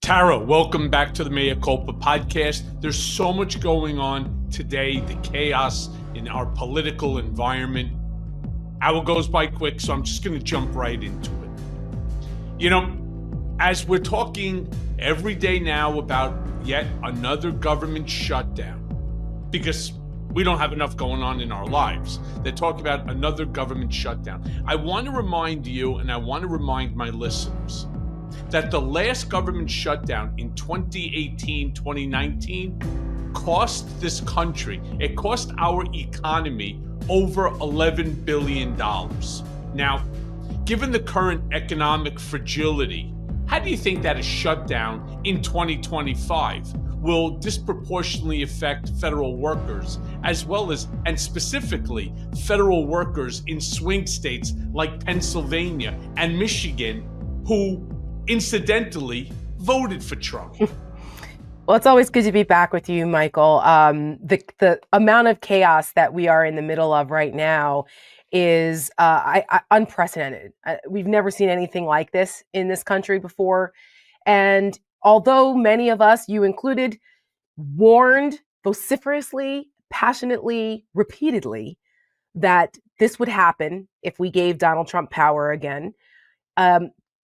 Tara, welcome back to the Mea Culpa podcast. There's so much going on today, the chaos in our political environment. Hour goes by quick, so I'm just going to jump right into it. You know, as we're talking every day now about yet another government shutdown, because we don't have enough going on in our lives, they're talking about another government shutdown. I want to remind you, and I want to remind my listeners, that the last government shutdown in 2018, 2019 cost this country, it cost our economy over $11 billion. Now, given the current economic fragility, how do you think that a shutdown in 2025 will disproportionately affect federal workers, as well as, and specifically, federal workers in swing states like Pennsylvania and Michigan, who incidentally voted for Trump? Well, it's always good to be back with you, Michael. The amount of chaos that we are in the middle of right now is unprecedented. We've never seen anything like this in this country before. And although many of us, you included, warned vociferously, passionately, repeatedly that this would happen if we gave Donald Trump power again,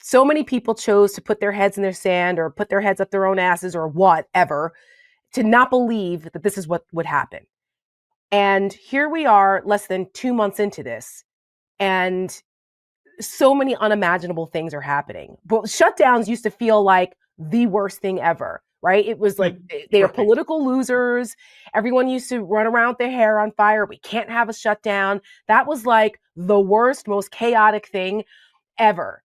so many people chose to put their heads in their sand or put their heads up their own asses or whatever to not believe that this is what would happen. And here we are less than 2 months into this, and so many unimaginable things are happening. But shutdowns used to feel like the worst thing ever, right? It was like they are political losers. Everyone used to run around with their hair on fire. We can't have a shutdown. That was like the worst, most chaotic thing ever.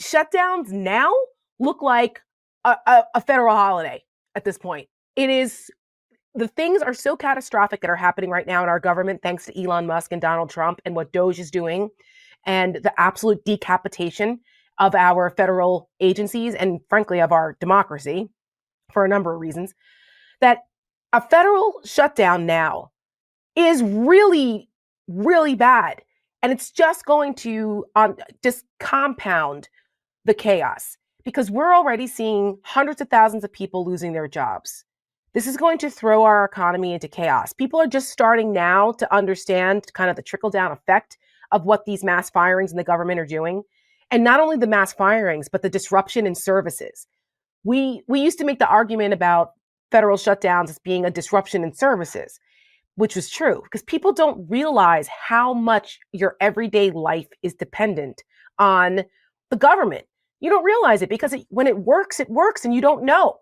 Shutdowns now look like a federal holiday at this point. It is, the things are so catastrophic that are happening right now in our government, thanks to Elon Musk and Donald Trump and what Doge is doing, and the absolute decapitation of our federal agencies and frankly of our democracy for a number of reasons, that a federal shutdown now is really, really bad. And it's just going to just compound the chaos, because we're already seeing hundreds of thousands of people losing their jobs. This is going to throw our economy into chaos. People are just starting now to understand kind of the trickle-down effect of what these mass firings in the government are doing. And not only the mass firings, but the disruption in services. We used to make the argument about federal shutdowns as being a disruption in services, which was true, because people don't realize how much your everyday life is dependent on the government. You don't realize it because when it works and you don't know.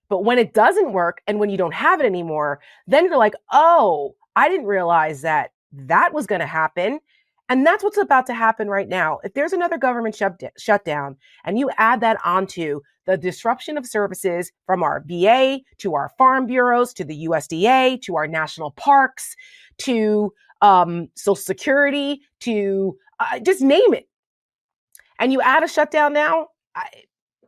But when it doesn't work and when you don't have it anymore, then you're like, oh, I didn't realize that was going to happen. And that's what's about to happen right now. If there's another government shutdown and you add that onto the disruption of services from our VA to our farm bureaus, to the USDA, to our national parks, to Social Security, to just name it. And you add a shutdown now,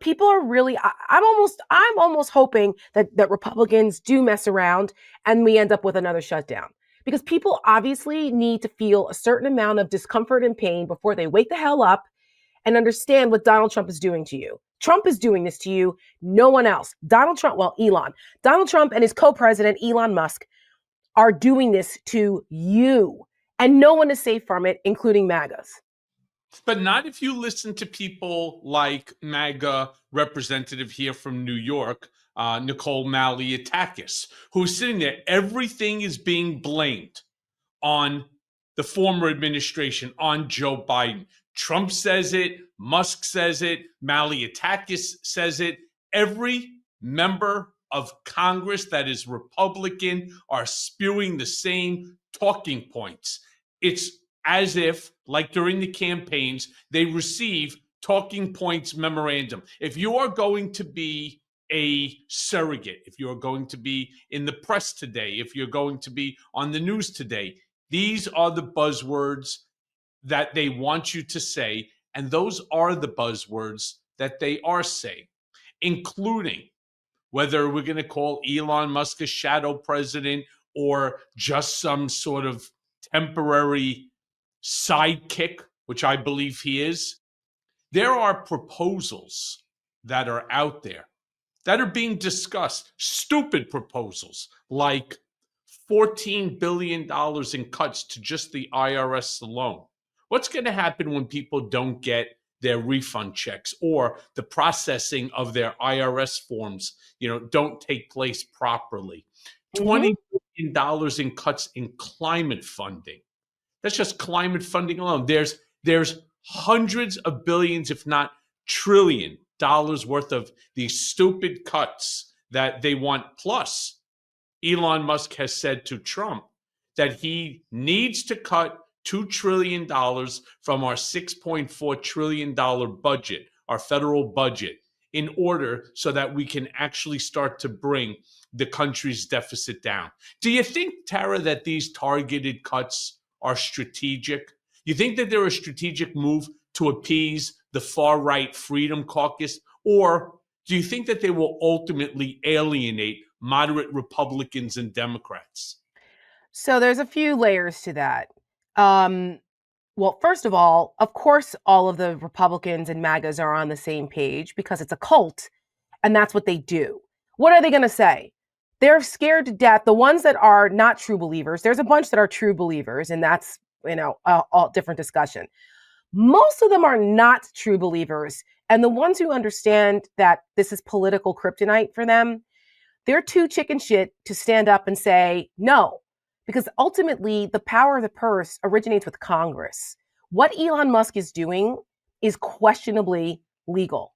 people are really, I'm almost hoping that Republicans do mess around and we end up with another shutdown. Because people obviously need to feel a certain amount of discomfort and pain before they wake the hell up and understand what Donald Trump is doing to you. Trump is doing this to you, no one else. Donald Trump and his co-president, Elon Musk, are doing this to you. And no one is safe from it, including MAGAs. But not if you listen to people like MAGA representative here from New York, Nicole Malliotakis, who's sitting there. Everything is being blamed on the former administration, on Joe Biden. Trump says it, Musk says it, Malliotakis says it. Every member of Congress that is Republican are spewing the same talking points. It's as if, like during the campaigns, they receive talking points memorandum. If you are going to be a surrogate, if you're going to be in the press today, if you're going to be on the news today, these are the buzzwords that they want you to say, and those are the buzzwords that they are saying, including whether we're going to call Elon Musk a shadow president or just some sort of temporary sidekick, which I believe he is. There are proposals that are out there that are being discussed, stupid proposals like $14 billion in cuts to just the IRS alone. What's going to happen when people don't get their refund checks or the processing of their IRS forms, don't take place properly? $20 billion in cuts in climate funding. That's just climate funding alone. There's hundreds of billions, if not trillion dollars worth of these stupid cuts that they want. Plus, Elon Musk has said to Trump that he needs to cut $2 trillion from our $6.4 trillion budget, our federal budget, in order so that we can actually start to bring the country's deficit down. Do you think, Tara, that these targeted cuts are strategic? You think that they're a strategic move to appease the far-right Freedom Caucus? Or do you think that they will ultimately alienate moderate Republicans and Democrats? So there's a few layers to that. Well, first of all, of course, all of the Republicans and MAGAs are on the same page because it's a cult, and that's what they do. What are they going to say? They're scared to death. The ones that are not true believers, there's a bunch that are true believers, and that's, all different discussion. Most of them are not true believers. And the ones who understand that this is political kryptonite for them, they're too chicken shit to stand up and say no. Because ultimately, the power of the purse originates with Congress. What Elon Musk is doing is questionably legal.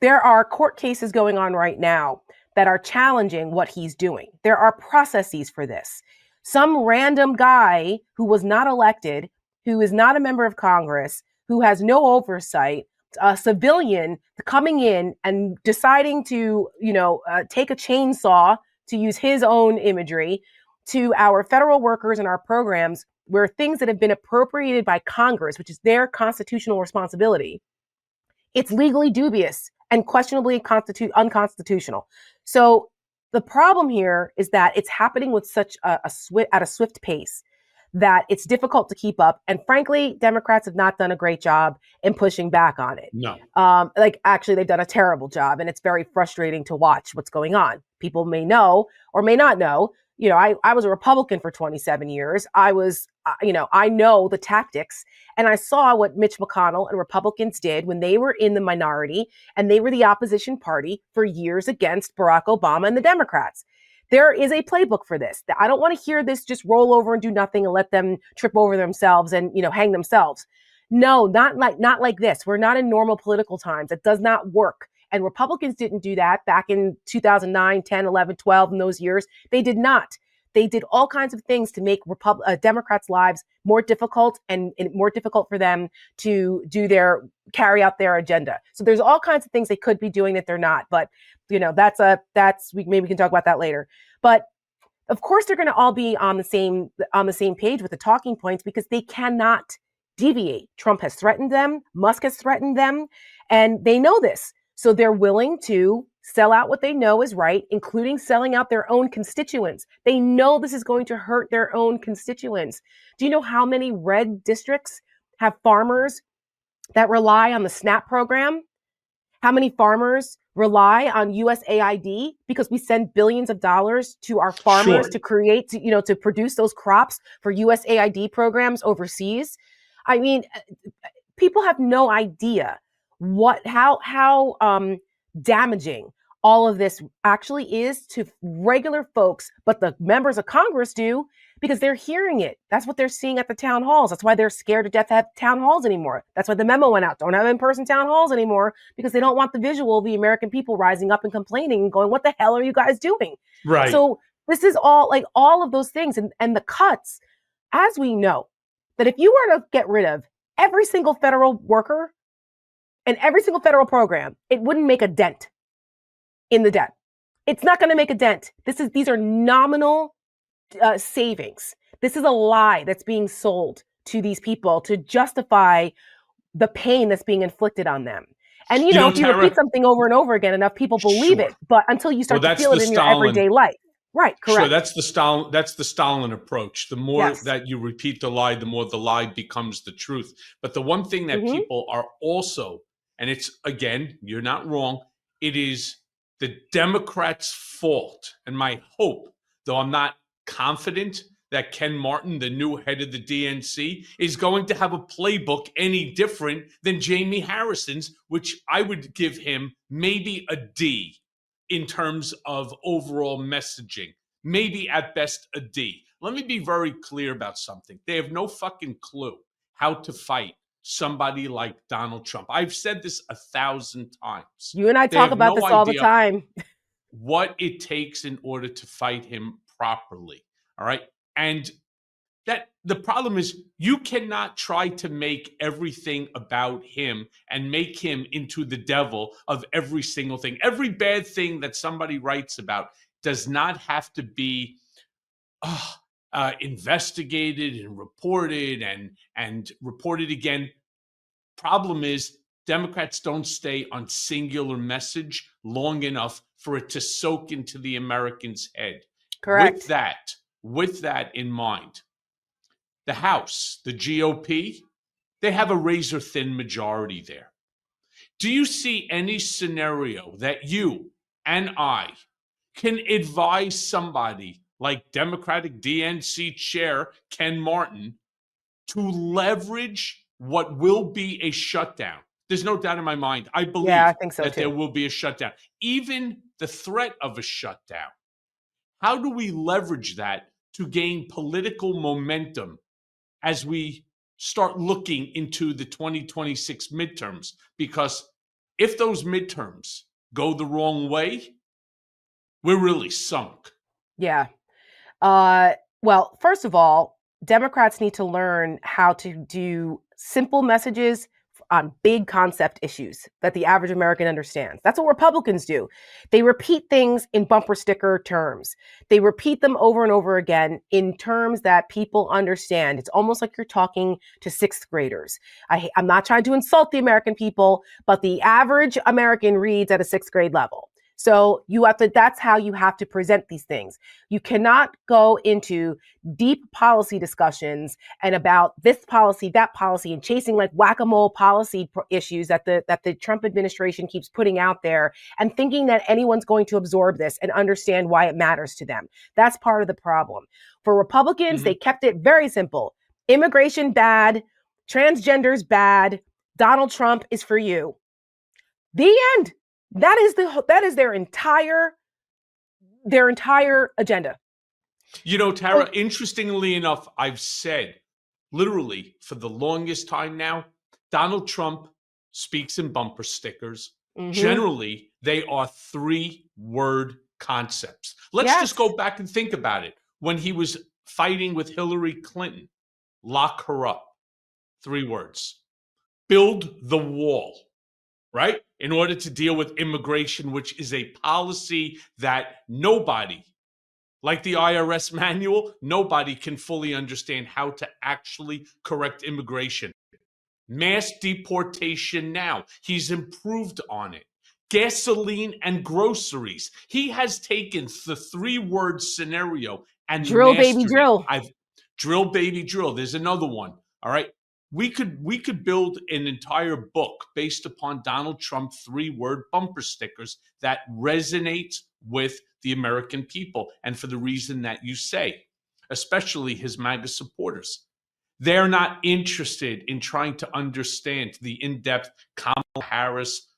There are court cases going on right now that are challenging what he's doing. There are processes for this. Some random guy who was not elected, who is not a member of Congress, who has no oversight, a civilian coming in and deciding to, take a chainsaw, to use his own imagery, to our federal workers and our programs where things that have been appropriated by Congress, which is their constitutional responsibility, it's legally dubious and questionably unconstitutional. So the problem here is that it's happening with such at a swift pace that it's difficult to keep up. And frankly, Democrats have not done a great job in pushing back on it. No. Actually, they've done a terrible job, and it's very frustrating to watch what's going on. People may know or may not know. I was a Republican for 27 years. I know the tactics, and I saw what Mitch McConnell and Republicans did when they were in the minority and they were the opposition party for years against Barack Obama and the Democrats. There is a playbook for this. I don't want to hear this just roll over and do nothing and let them trip over themselves and, hang themselves. No, not like this. We're not in normal political times. It does not work. And Republicans didn't do that back in 2009, 10, 11, 12, in those years. They did not. They did all kinds of things to make Democrats' lives more difficult and more difficult for them to carry out their agenda. So there's all kinds of things they could be doing that they're not. But maybe we can talk about that later. But of course, they're going to all be on the same page with the talking points because they cannot deviate. Trump has threatened them. Musk has threatened them, and they know this. So they're willing to sell out what they know is right, including selling out their own constituents. They know this is going to hurt their own constituents. Do you know how many red districts have farmers that rely on the SNAP program? How many farmers rely on USAID because we send billions of dollars to our farmers to create, to produce those crops for USAID programs overseas? I mean, people have no idea how damaging all of this actually is to regular folks, but the members of Congress do because they're hearing it. That's what they're seeing at the town halls. That's why they're scared to death to have town halls anymore. That's why the memo went out. Don't have in-person town halls anymore because they don't want the visual of the American people rising up and complaining and going, what the hell are you guys doing? Right. So this is all of those things. And the cuts, as we know, that if you were to get rid of every single federal worker and every single federal program, it wouldn't make a dent in the debt. It's not going to make a dent. These are nominal savings. This is a lie that's being sold to these people to justify the pain that's being inflicted on them. And if you Tara, repeat something over and over again, enough people believe it. But until you start to feel it in your everyday life. Right, correct. Sure, that's the Stalin approach. The more that you repeat the lie, the more the lie becomes the truth. But the one thing that people are also, and it's, again, you're not wrong, it is the Democrats' fault. And my hope, though I'm not confident that Ken Martin, the new head of the DNC, is going to have a playbook any different than Jamie Harrison's, which I would give him maybe a D in terms of overall messaging. Maybe at best a D. Let me be very clear about something. They have no fucking clue how to fight somebody like Donald Trump. I've said this 1,000 times. You and I They talk have about no this all the idea time. what it takes in order to fight him properly. All right. And that the problem is you cannot try to make everything about him and make him into the devil of every single thing. Every bad thing that somebody writes about does not have to be investigated and reported and reported again. Problem is, Democrats don't stay on singular message long enough for it to soak into the American's head. Correct. With that in mind, the House, the GOP, they have a razor thin majority there. Do you see any scenario that you and I can advise somebody like Democratic DNC chair Ken Martin to leverage what will be a shutdown? There's no doubt in my mind. I believe I think so that too. there will be a shutdown. Even the threat of a shutdown. How do we leverage that to gain political momentum as we start looking into the 2026 midterms? Because if those midterms go the wrong way, we're really sunk. Yeah. Well, first of all, Democrats need to learn how to do simple messages on big concept issues that the average American understands. That's what Republicans do. They repeat things in bumper sticker terms. They repeat them over and over again in terms that people understand. It's almost like you're talking to sixth graders. I'm not trying to insult the American people, but the average American reads at a sixth grade level. So that's how you have to present these things. You cannot go into deep policy discussions and about this policy, that policy, and chasing like whack-a-mole policy issues that the Trump administration keeps putting out there and thinking that anyone's going to absorb this and understand why it matters to them. That's part of the problem. For Republicans, they kept it very simple. Immigration bad, transgenders bad, Donald Trump is for you. The end. That is their entire agenda. You know, Tara, interestingly enough, I've said literally for the longest time now, Donald Trump speaks in bumper stickers. Generally, they are 3-word concepts. Let's just go back and think about it. When he was fighting with Hillary Clinton, lock her up. 3 words. Build the wall. Right? In order to deal with immigration, which is a policy that nobody, like the IRS manual, nobody can fully understand how to actually correct immigration. Mass deportation now. He's improved on it. Gasoline and groceries. He has taken the 3-word scenario and drill, baby, drill. Drill, baby, drill. There's another one. All right. We could build an entire book based upon Donald Trump 3-word bumper stickers that resonate with the American people. And for the reason that you say, especially his MAGA supporters, they're not interested in trying to understand the in-depth Kamala Harris,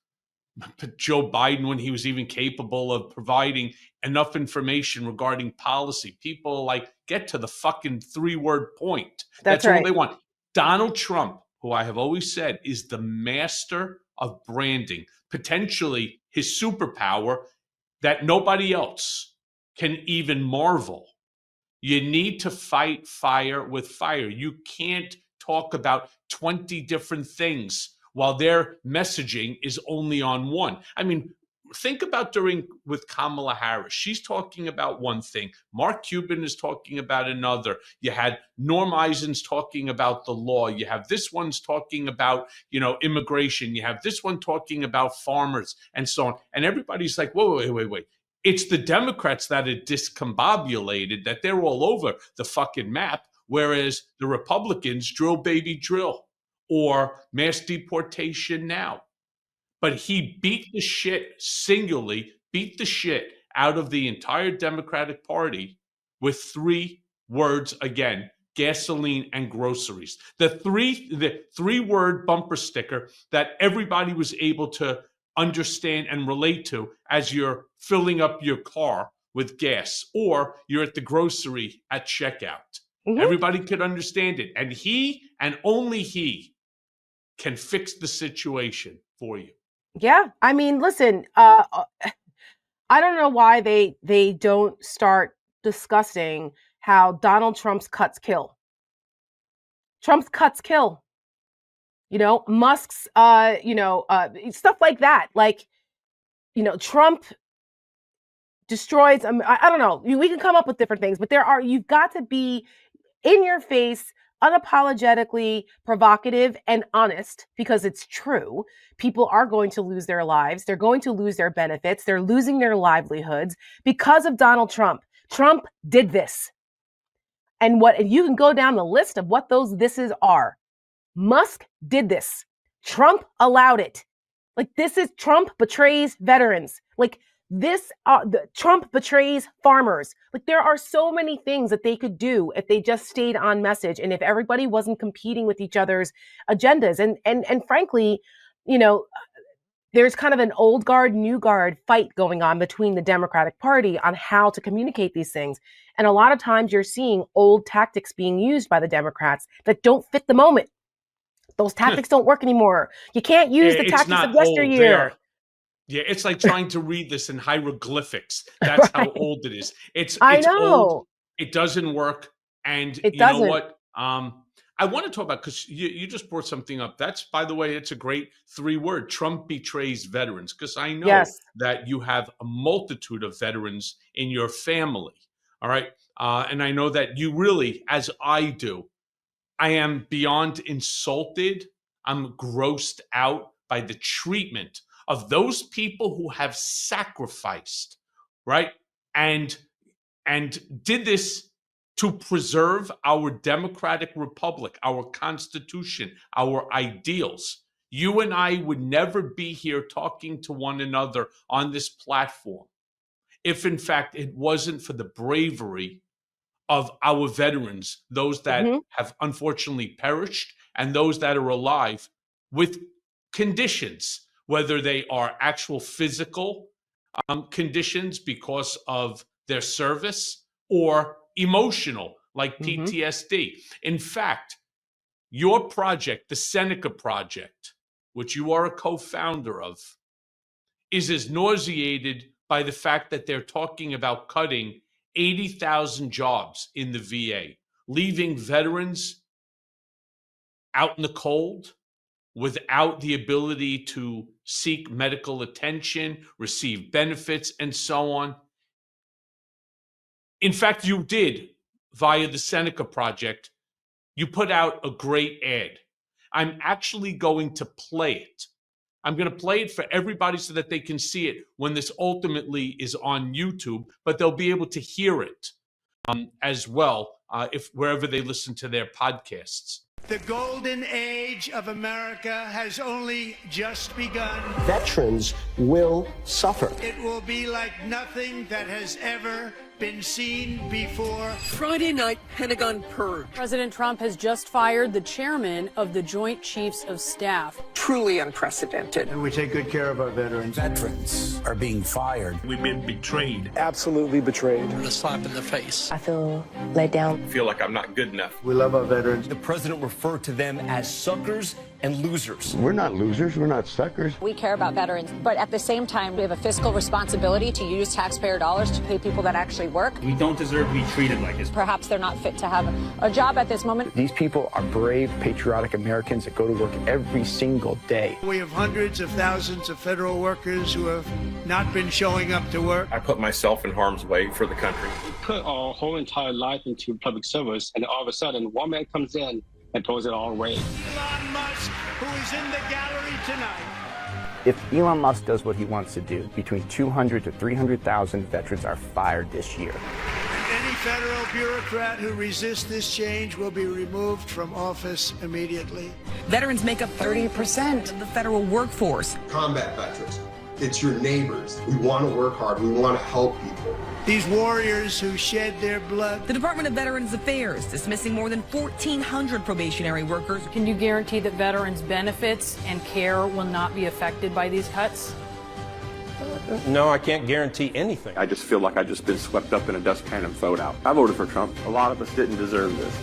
Joe Biden, when he was even capable of providing enough information regarding policy. People are like, get to the fucking 3-word point. That's right. all they want. Donald Trump, who I have always said is the master of branding, potentially his superpower that nobody else can even marvel. You need to fight fire with fire. You can't talk about 20 different things while their messaging is only on one. I mean, think about with Kamala Harris. She's talking about one thing. Mark Cuban is talking about another. You had Norm Eisen's talking about the law. You have this one's talking about, immigration. You have this one talking about farmers and so on. And everybody's like, whoa, wait. It's the Democrats that are discombobulated, that they're all over the fucking map, whereas the Republicans drill, baby, drill, or mass deportation now. But he beat the shit singularly beat the shit out of the entire Democratic Party with 3 words again: gasoline and groceries. The three-word bumper sticker that everybody was able to understand and relate to as you're filling up your car with gas, or you're at the grocery at checkout. Everybody could understand it. And he, and only he, can fix the situation for you. Yeah. I mean, listen, I don't know why they don't start discussing how Donald Trump's cuts kill. Trump's cuts kill. Musk's, stuff like that. Like, Trump destroys. I don't know. We can come up with different things, but you've got to be in your face, unapologetically provocative and honest, because it's true. People are going to lose their lives. They're going to lose their benefits. They're losing their livelihoods because of Donald Trump. Trump did this. And you can go down the list of what those thises are. Musk did this. Trump allowed it. Like, this is Trump betrays veterans. Like, Trump betrays farmers. Like, there are so many things that they could do if they just stayed on message and if everybody wasn't competing with each other's agendas. And frankly, there's kind of an old guard, new guard fight going on between the Democratic Party on how to communicate these things. And a lot of times you're seeing old tactics being used by the Democrats that don't fit the moment. Those tactics don't work anymore. You can't use the tactics of yesteryear. Yeah, it's like trying to read this in hieroglyphics. That's right. How old it is. It's old. It doesn't work. And you know what? I want to talk about, because you just brought something up. That's, by the way, it's a great 3-word. Trump betrays veterans, because I know that you have a multitude of veterans in your family. All right. And I know that you really, as I do, I am beyond insulted. I'm grossed out by the treatment of those people who have sacrificed, right? And did this to preserve our democratic republic, our Constitution, our ideals. You and I would never be here talking to one another on this platform if, in fact, it wasn't for the bravery of our veterans, those that have unfortunately perished and those that are alive with conditions, whether they are actual physical conditions because of their service or emotional, like PTSD. In fact, your project, the Seneca Project, which you are a co-founder of, is as nauseated by the fact that they're talking about cutting 80,000 jobs in the VA, leaving veterans out in the cold without the ability to seek medical attention, receive benefits, and so on. In fact, you did, via the Seneca Project, you put out a great ad. I'm actually going to play it. I'm going to play it for everybody so that they can see it when this ultimately is on YouTube, but they'll be able to hear it as well if wherever they listen to their podcasts. The golden age of America has only just begun. Veterans will suffer. It will be like nothing that has ever been seen before. Friday night, Pentagon purge. President Trump has just fired the chairman of the Joint Chiefs of Staff. Truly unprecedented. And we take good care of our veterans. Veterans are being fired. We've been betrayed. Absolutely betrayed. A slap in the face. I feel let down. I feel like I'm not good enough. We love our veterans. The president referred to them as suckers and losers. We're not losers. We're not suckers. We care about veterans, but at the same time, we have a fiscal responsibility to use taxpayer dollars to pay people that actually work. We don't deserve to be treated like this. Perhaps they're not fit to have a job at this moment. These people are brave, patriotic Americans that go to work every single day. We have hundreds of thousands of federal workers who have not been showing up to work. I put myself in harm's way for the country. We put our whole entire life into public service, and all of a sudden, one man comes in and throws it all away. Elon Musk, who is in the gallery tonight. If Elon Musk does what he wants to do, between 200 to 300,000 veterans are fired this year. And any federal bureaucrat who resists this change will be removed from office immediately. Veterans make up 30% of the federal workforce. Combat veterans, It's your neighbors. We want to work hard. We want to help people. These warriors who shed their blood. The Department of Veterans Affairs dismissing more than 1,400 probationary workers. Can you guarantee that veterans' benefits and care will not be affected by these cuts? No, I can't guarantee anything. I just feel like I've just been swept up in a dustpan and thrown out. I voted for Trump. A lot of us didn't deserve this.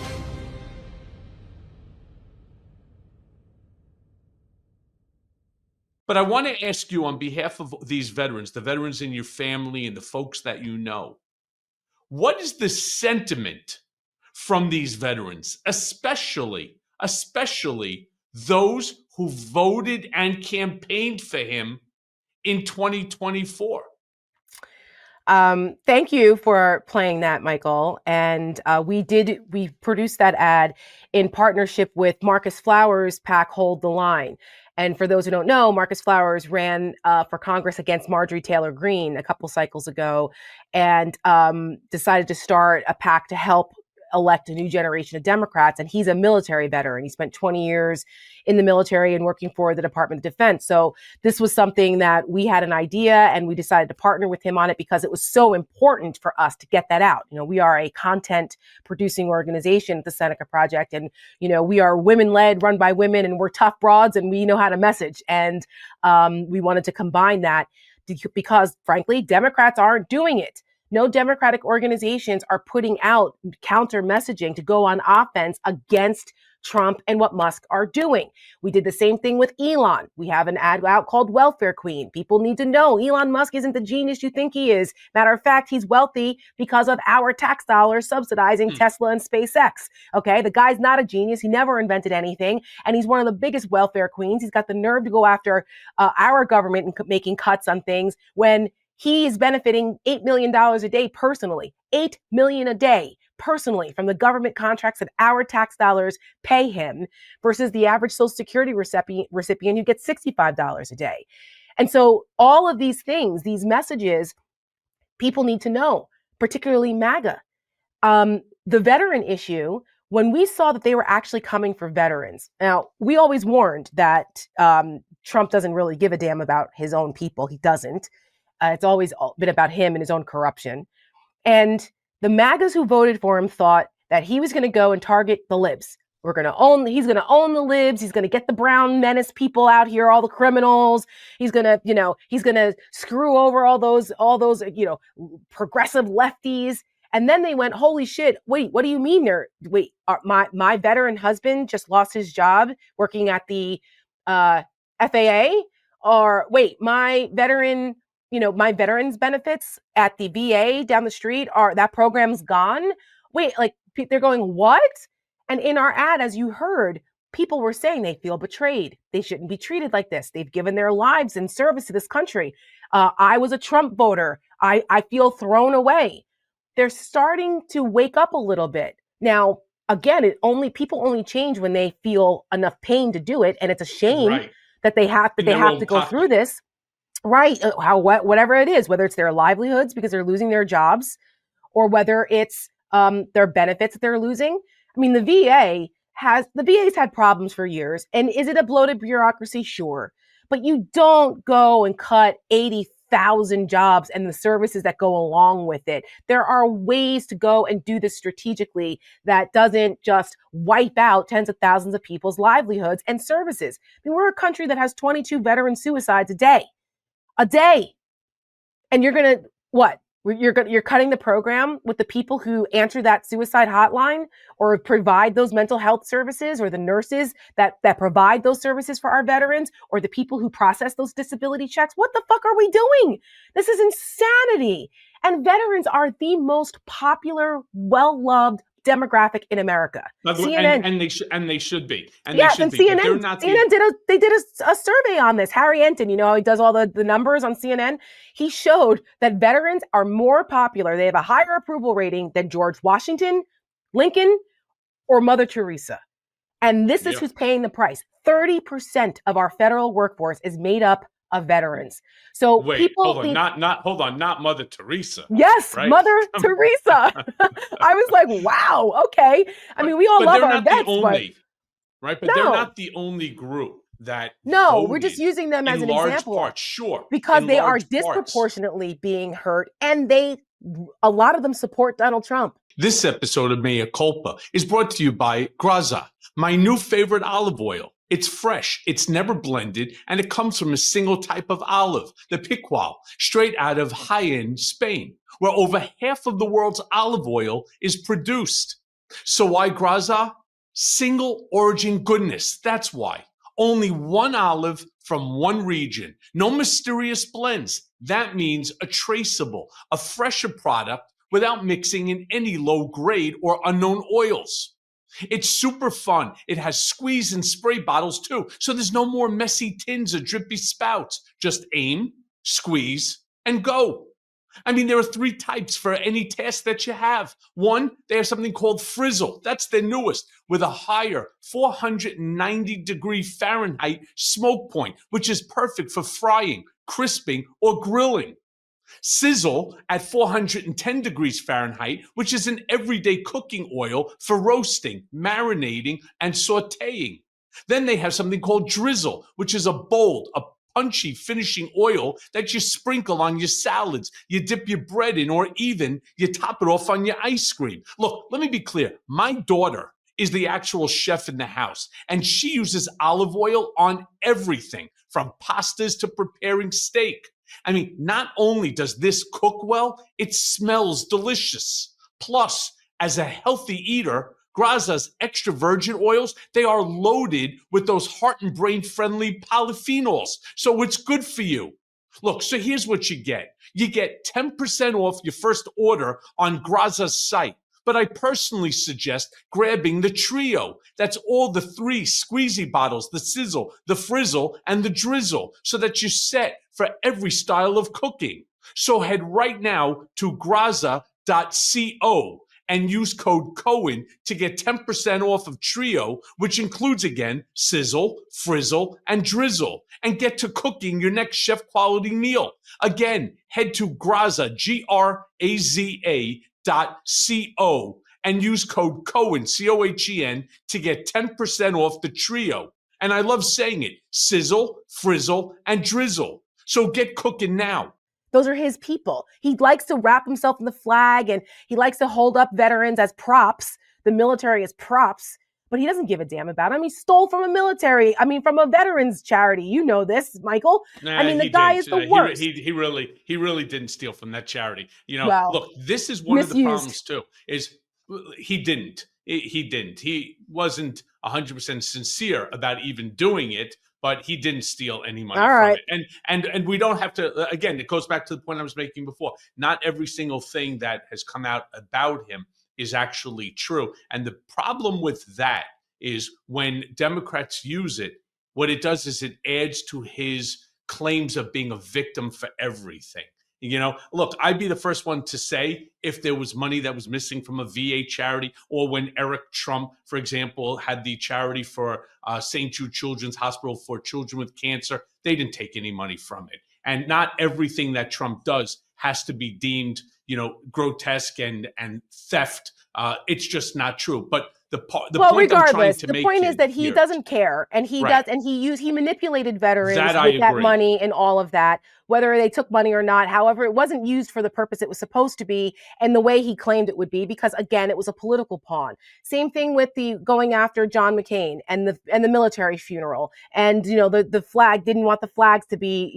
But I want to ask you on behalf of these veterans, the veterans in your family and the folks that you know, what is the sentiment from these veterans, especially those who voted and campaigned for him in 2024? Thank you for playing that, Michael. And we produced that ad in partnership with Marcus Flowers' PAC Hold the Line. And for those who don't know, Marcus Flowers ran for Congress against Marjorie Taylor Greene a couple cycles ago and decided to start a PAC to help elect a new generation of Democrats. And he's a military veteran. He spent 20 years in the military and working for the Department of Defense. So this was something that we had an idea and we decided to partner with him on it because it was so important for us to get that out. You know, we are a content producing organization at the Seneca Project. And, you know, we are women led, run by women, and we're tough broads and we know how to message. And we wanted to combine that because, frankly, Democrats aren't doing it. No Democratic organizations are putting out counter messaging to go on offense against Trump and what Musk are doing. We did the same thing with Elon. We have an ad out called Welfare Queen. People need to know Elon Musk isn't the genius you think he is. Matter of fact, he's wealthy because of our tax dollars subsidizing Tesla and SpaceX. Okay, the guy's not a genius. He never invented anything. And he's one of the biggest welfare queens. He's got the nerve to go after our government and making cuts on things when he is benefiting $8 million a day personally, $8 million a day personally from the government contracts that our tax dollars pay him versus the average Social Security recipient who gets $65 a day. And so all of these things, these messages, people need to know, particularly MAGA. The veteran issue, when we saw that they were actually coming for veterans. Now, we always warned that Trump doesn't really give a damn about his own people. He doesn't. It's always been about him and his own corruption. And the MAGAs who voted for him thought that he was going to go and target the libs. He's going to own the libs. He's going to get the brown menace people out here, all the criminals. He's going to screw over all those, progressive lefties. And then they went, holy shit, wait, what do you mean my veteran husband just lost his job working at the FAA? Or wait, my veterans benefits at the VA down the street that program's gone. Wait, they're going, what? And in our ad, as you heard, people were saying they feel betrayed. They shouldn't be treated like this. They've given their lives in service to this country. I was a Trump voter. I feel thrown away. They're starting to wake up a little bit. Now, again, people only change when they feel enough pain to do it. And it's a shame that they have to go through this. Right. Whatever it is, whether it's their livelihoods because they're losing their jobs or whether it's their benefits that they're losing. I mean, the VA's had problems for years. And is it a bloated bureaucracy? Sure. But you don't go and cut 80,000 jobs and the services that go along with it. There are ways to go and do this strategically that doesn't just wipe out tens of thousands of people's livelihoods and services. I mean, we're a country that has 22 veteran suicides a day. And you're going to, what? You're cutting the program with the people who answer that suicide hotline or provide those mental health services or the nurses that provide those services for our veterans or the people who process those disability checks. What the fuck are we doing? This is insanity. And veterans are the most popular, well-loved demographic in America. CNN, and they should be. CNN did a survey on this. Harry Enton, he does all the numbers on CNN. He showed that veterans are more popular. They have a higher approval rating than George Washington, Lincoln, or Mother Teresa. And this is who's paying the price. 30% of our federal workforce is made up of veterans. So not Mother Teresa. Yes, right? Mother Teresa. I was like, wow, okay. I mean, we all love our vets, but they're not the only group. that No, we're voted just using them as in an large example. part, sure, Because in they are large parts. disproportionately being hurt, and a lot of them support Donald Trump. This episode of Mea Culpa is brought to you by Graza, my new favorite olive oil. It's fresh, it's never blended, and it comes from a single type of olive, the Picual, straight out of Jaén, Spain, where over half of the world's olive oil is produced. So why Graza? Single origin goodness, that's why. Only one olive from one region. No mysterious blends. That means a traceable, a fresher product without mixing in any low grade or unknown oils. It's super fun. It has squeeze and spray bottles too. So there's no more messy tins or drippy spouts. Just aim, squeeze, and go. I mean, there are 3 types for any task that you have. One, they have something called frizzle. That's their newest, with a higher 490-degree Fahrenheit smoke point, which is perfect for frying, crisping, or grilling. Sizzle at 410 degrees Fahrenheit, which is an everyday cooking oil for roasting, marinating, and sauteing. Then they have something called drizzle, which is a bold, a punchy finishing oil that you sprinkle on your salads, you dip your bread in, or even you top it off on your ice cream. Look, let me be clear. My daughter is the actual chef in the house, and she uses olive oil on everything, from pastas to preparing steak. I mean, not only does this cook well, it smells delicious. Plus, as a healthy eater, Graza's extra virgin oils, they are loaded with those heart and brain friendly polyphenols. So it's good for you. Look, so here's what you get. You get 10% off your first order on Graza's site. But I personally suggest grabbing the trio. That's all the 3 squeezy bottles, the sizzle, the frizzle, and the drizzle, so that you're set for every style of cooking. So head right now to graza.co and use code Cohen to get 10% off of trio, which includes, again, sizzle, frizzle, and drizzle, and get to cooking your next chef quality meal. Again, head to Graza, GRAZA.co, and use code Cohen, COHEN, to get 10% off the trio. And I love saying it, sizzle, frizzle, and drizzle. So get cooking now. Those are his people. He likes to wrap himself in the flag, and he likes to hold up veterans as props, the military as props, but he doesn't give a damn about them. He stole from a veterans charity. You know this, Michael. Nah, the guy is the worst. He really didn't steal from that charity. Well, look, this is one of the problems too, is he didn't. He wasn't 100% sincere about even doing it, but he didn't steal any money from it. And we don't have to, again, it goes back to the point I was making before. Not every single thing that has come out about him is actually true. And the problem with that is when Democrats use it, what it does is it adds to his claims of being a victim for everything. Look, I'd be the first one to say if there was money that was missing from a VA charity, or when Eric Trump, for example, had the charity for St. Jude Children's Hospital for children with cancer, they didn't take any money from it. And not everything that Trump does has to be deemed, grotesque and theft. It's just not true. But the point regardless, I'm trying to the point is that he doesn't care, and he manipulated veterans with that money and all of that, whether they took money or not. However, it wasn't used for the purpose it was supposed to be, and the way he claimed it would be, because again, it was a political pawn. Same thing with the going after John McCain and the military funeral, and the flag, didn't want the flags to be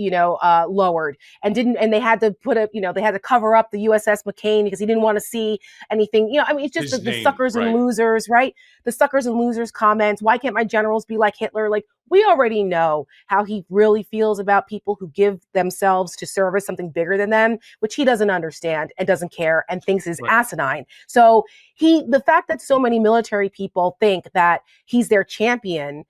lowered, and they had to they had to cover up the USS McCain because he didn't want to see anything. It's just the suckers and losers, right? The suckers and losers comments. Why can't my generals be like Hitler? Like, we already know how he really feels about people who give themselves to service something bigger than them, which he doesn't understand and doesn't care and thinks is asinine. So the fact that so many military people think that he's their champion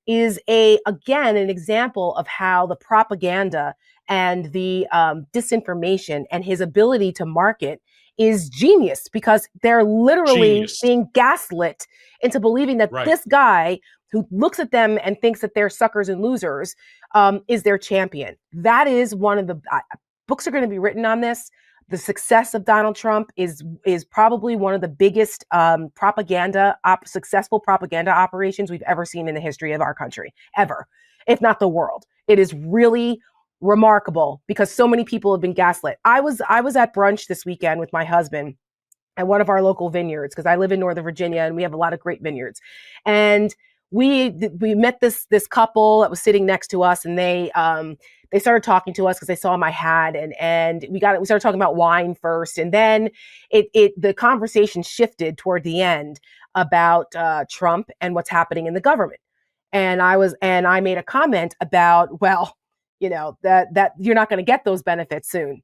is again an example of how the propaganda and the disinformation and his ability to market is genius, because they're literally being gaslit into believing that this guy who looks at them and thinks that they're suckers and losers is their champion. That is one of the books are going to be written on this. the success of Donald Trump is probably one of the biggest successful propaganda operations we've ever seen in the history of our country, ever, if not the world. It is really remarkable because so many people have been gaslit. I was at brunch this weekend with my husband at one of our local vineyards because I live in Northern Virginia and we have a lot of great vineyards. And we met this couple that was sitting next to us, and they started talking to us because they saw my hat, and we started talking about wine first, and then the conversation shifted toward the end about Trump and what's happening in the government. And I made a comment about, well, that you're not going to get those benefits soon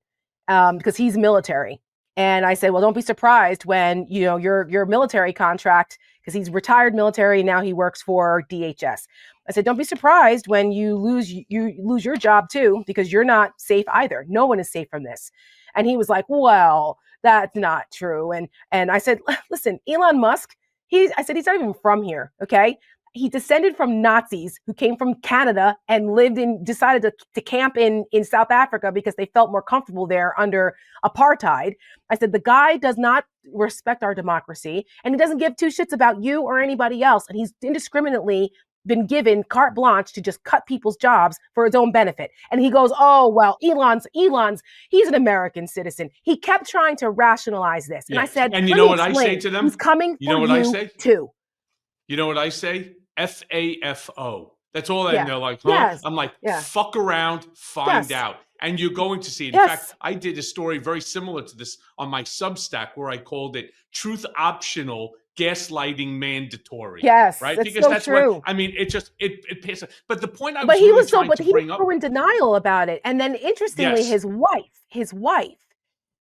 because he's military. And I said, well, don't be surprised when, your military contract, because he's retired military, now he works for DHS. I said, don't be surprised when you lose your job too, because you're not safe either. No one is safe from this. And he was like, well, that's not true. And I said, listen, Elon Musk, he's not even from here. Okay. He descended from Nazis who came from Canada and decided to camp in South Africa because they felt more comfortable there under apartheid. I said, the guy does not respect our democracy, and he doesn't give two shits about you or anybody else. And he's indiscriminately been given carte blanche to just cut people's jobs for his own benefit. And he goes, oh, well, Elon's, he's an American citizen. He kept trying to rationalize this. And I said, and you know what I say to them? He's coming for you too. You know what I say? FAFO. That's all I know. Like, huh? Yes. I'm like, fuck around, find out. And you're going to see it. In fact, I did a story very similar to this on my Substack where I called it Truth Optional, Gaslighting Mandatory. Yes. Right? That's because so that's true. what, I mean, it pays. But the point I was But he really was trying to bring up. in denial about it. And then interestingly, his wife,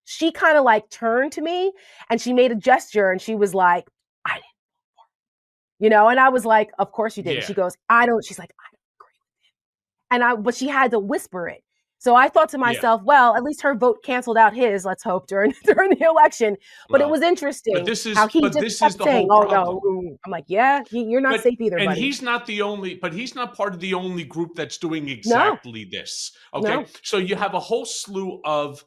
she kind of like turned to me and she made a gesture and she was like, I didn't. And I was like, of course you did. Yeah. She goes, she's like, I don't agree with him. But she had to whisper it. So I thought to myself, well, at least her vote canceled out his, let's hope, during the election. But it was interesting how he just kept saying, oh, no. I'm like, you're not safe either, and buddy. He's not part of the only group that's doing exactly this. Okay. No. So you have a whole slew of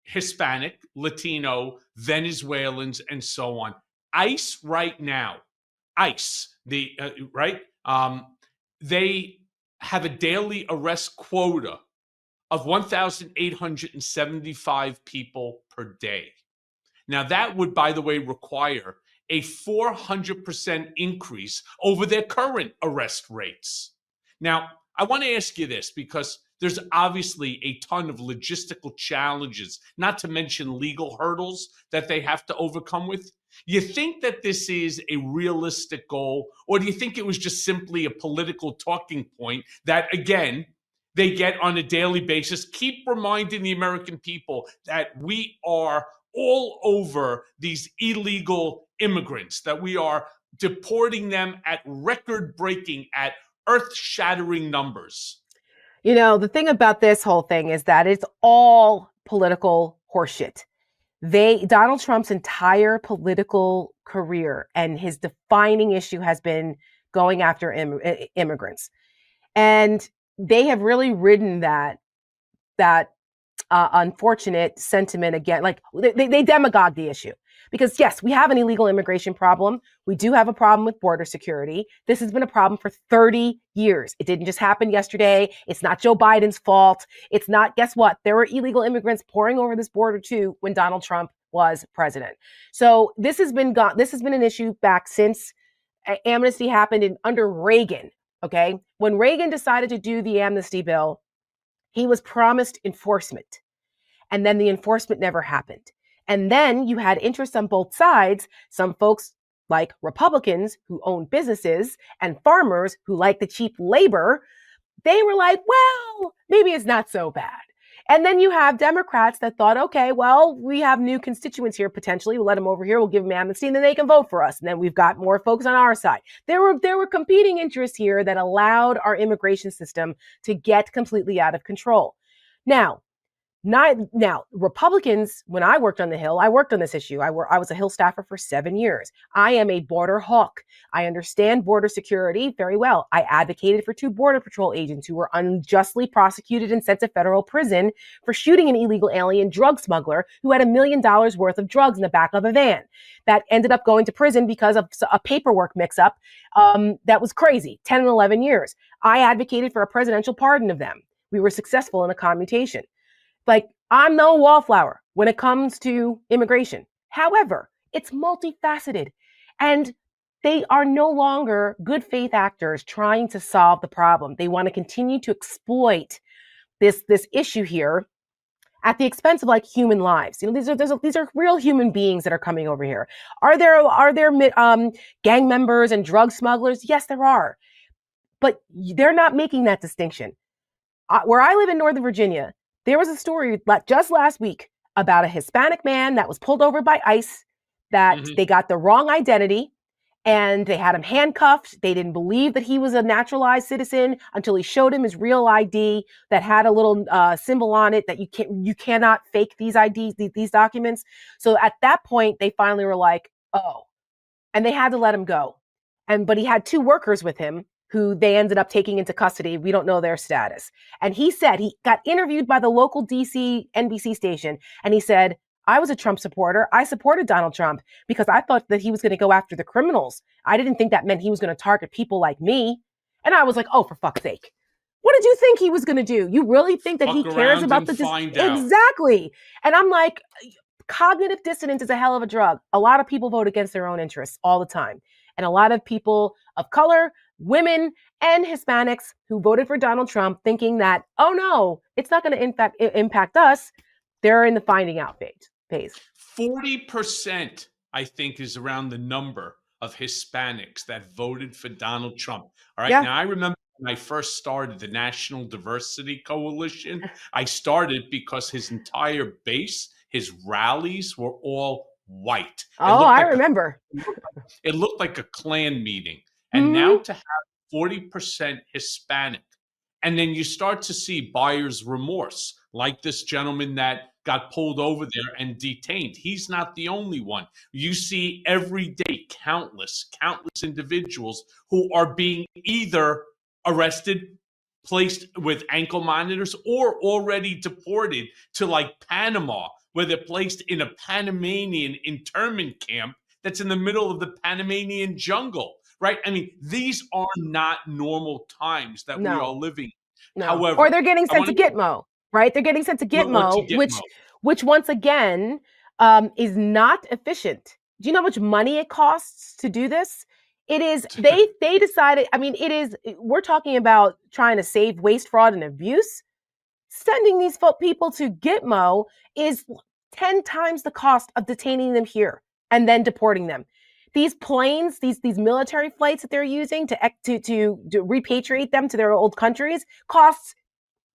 Hispanic, Latino, Venezuelans, and so on. ICE right now. They have a daily arrest quota of 1,875 people per day. Now that would, by the way, require a 400% increase over their current arrest rates. Now, I want to ask you this because there's obviously a ton of logistical challenges, not to mention legal hurdles that they have to overcome with. You think that this is a realistic goal, or do you think it was just simply a political talking point that, again, they get on a daily basis? Keep reminding the American people that we are all over these illegal immigrants, that we are deporting them at record-breaking, at earth-shattering numbers. The thing about this whole thing is that it's all political horseshit. Donald Trump's entire political career and his defining issue has been going after immigrants. And they have really ridden that unfortunate sentiment again. Like they demagogue the issue because yes, we have an illegal immigration problem. We do have a problem with border security. This has been a problem for 30 years. It didn't just happen yesterday. It's not Joe Biden's fault. It's not, guess what? There were illegal immigrants pouring over this border too when Donald Trump was president. So this has been an issue back since amnesty happened under Reagan. Okay. When Reagan decided to do the amnesty bill, he was promised enforcement. And then the enforcement never happened. And then you had interests on both sides. Some folks like Republicans who own businesses and farmers who like the cheap labor. They were like, well, maybe it's not so bad. And then you have Democrats that thought, okay, well, we have new constituents here potentially. We'll let them over here. We'll give them amnesty and then they can vote for us. And then we've got more folks on our side. There were competing interests here that allowed our immigration system to get completely out of control. Now, Now, Republicans, when I worked on the Hill, I worked on this issue. I was a Hill staffer for 7 years. I am a border hawk. I understand border security very well. I advocated for 2 Border Patrol agents who were unjustly prosecuted and sent to federal prison for shooting an illegal alien drug smuggler who had $1 million worth of drugs in the back of a van. That ended up going to prison because of a paperwork mix-up that was crazy, 10 and 11 years. I advocated for a presidential pardon of them. We were successful in a commutation. Like, I'm no wallflower when it comes to immigration. However, it's multifaceted, and they are no longer good faith actors trying to solve the problem. They want to continue to exploit this issue here at the expense of like human lives. You know, these are real human beings that are coming over here. Are there gang members and drug smugglers? Yes, there are, but they're not making that distinction. Where I live in Northern Virginia, there was a story just last week about a Hispanic man that was pulled over by ICE, that they got the wrong identity and they had him handcuffed. They didn't believe that he was a naturalized citizen until he showed him his real ID that had a little symbol on it that you cannot fake these IDs, these documents. So at that point, they finally were like, oh, and they had to let him go. But he had 2 workers with him who they ended up taking into custody. We don't know their status. And he said, he got interviewed by the local DC NBC station, and he said, I was a Trump supporter. I supported Donald Trump because I thought that he was going to go after the criminals. I didn't think that meant he was going to target people like me. And I was like, oh, for fuck's sake. What did you think he was going to do? You really think that he cares about the... Exactly. And I'm like, cognitive dissonance is a hell of a drug. A lot of people vote against their own interests all the time. And a lot of people of color, women, and Hispanics who voted for Donald Trump thinking that, oh no, it's not going to impact us, they're in the finding out phase. 40%, I think, is around the number of Hispanics that voted for Donald Trump. All right. Yeah. Now, I remember when I first started the National Diversity Coalition, I started because his entire base, his rallies were all white. Oh, I remember. It looked like a Klan meeting. And now to have 40% Hispanic, and then you start to see buyer's remorse, like this gentleman that got pulled over there and detained. He's not the only one. You see every day countless individuals who are being either arrested, placed with ankle monitors, or already deported to like Panama, where they're placed in a Panamanian internment camp that's in the middle of the Panamanian jungle, right? I mean, these are not normal times that we are living. No. However, or they're getting sent to Gitmo, right? They're getting sent to Gitmo, which once again is not efficient. Do you know how much money it costs to do this? It is, they decided, I mean, we're talking about trying to save waste, fraud, and abuse. Sending these people to Gitmo is 10 times the cost of detaining them here and then deporting them. These planes, these military flights that they're using to repatriate them to their old countries costs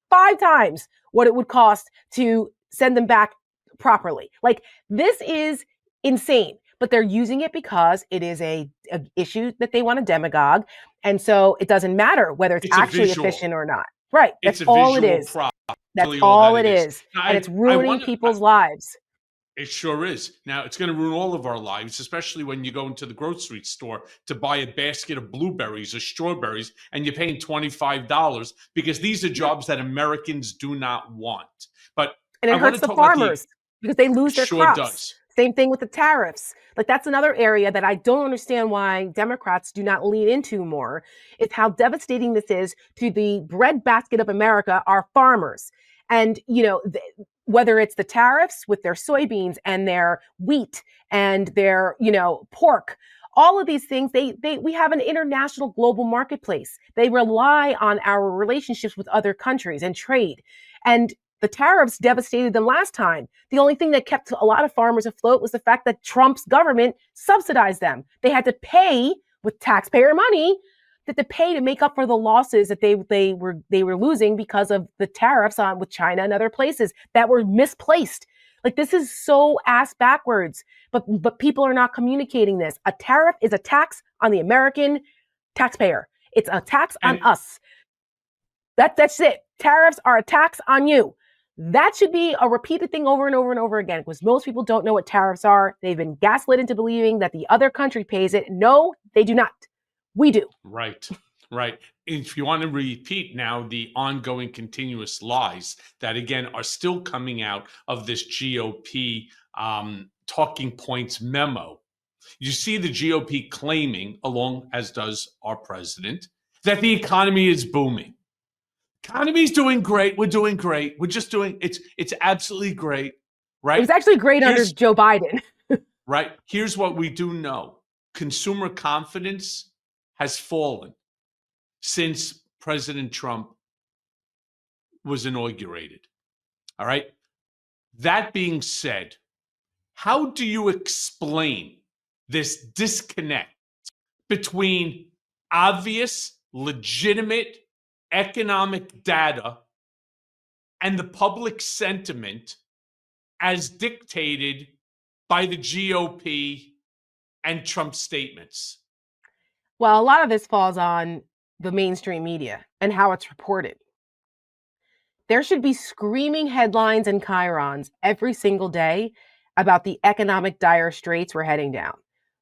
5 times what it would cost to send them back properly. Like, this is insane, but they're using it because it is a issue that they want to demagogue. And so it doesn't matter whether it's actually efficient or not. Right. That's all it is. That's all it is. And it's ruining people's lives. It sure is. Now, it's going to ruin all of our lives, especially when you go into the grocery store to buy a basket of blueberries or strawberries, and you're paying $25 because these are jobs that Americans do not want. And it hurts the farmers because they lose their crops. Does. Same thing with the tariffs. Like, that's another area that I don't understand why Democrats do not lean into more. It's how devastating this is to the breadbasket of America, our farmers. And, you know, whether it's the tariffs with their soybeans and their wheat and their, you know, pork, all of these things, we have an international global marketplace. They rely on our relationships with other countries and trade. And the tariffs devastated them last time. The only thing that kept a lot of farmers afloat was the fact that Trump's government subsidized them. They had to pay with taxpayer money to make up for the losses that they were losing because of the tariffs on with China and other places that were misplaced. Like, this is so ass backwards, but people are not communicating this. A tariff is a tax on the American taxpayer. It's a tax on us. That's it. Tariffs are a tax on you. That should be a repeated thing over and over and over again, because most people don't know what tariffs are. They've been gaslit into believing that the other country pays it. No, they do not. We do. Right, right. If you want to repeat now the ongoing continuous lies that, again, are still coming out of this GOP talking points memo, you see the GOP claiming, along as does our president, that the economy is booming. Economy's doing great. We're doing great. We're just doing it's absolutely great, right? It was actually great under Joe Biden. Right. Here's what we do know. Consumer confidence has fallen since President Trump was inaugurated. All right. That being said, how do you explain this disconnect between obvious, legitimate economic data and the public sentiment as dictated by the GOP and Trump's statements? Well, a lot of this falls on the mainstream media and how it's reported. There should be screaming headlines and chyrons every single day about the economic dire straits we're heading down.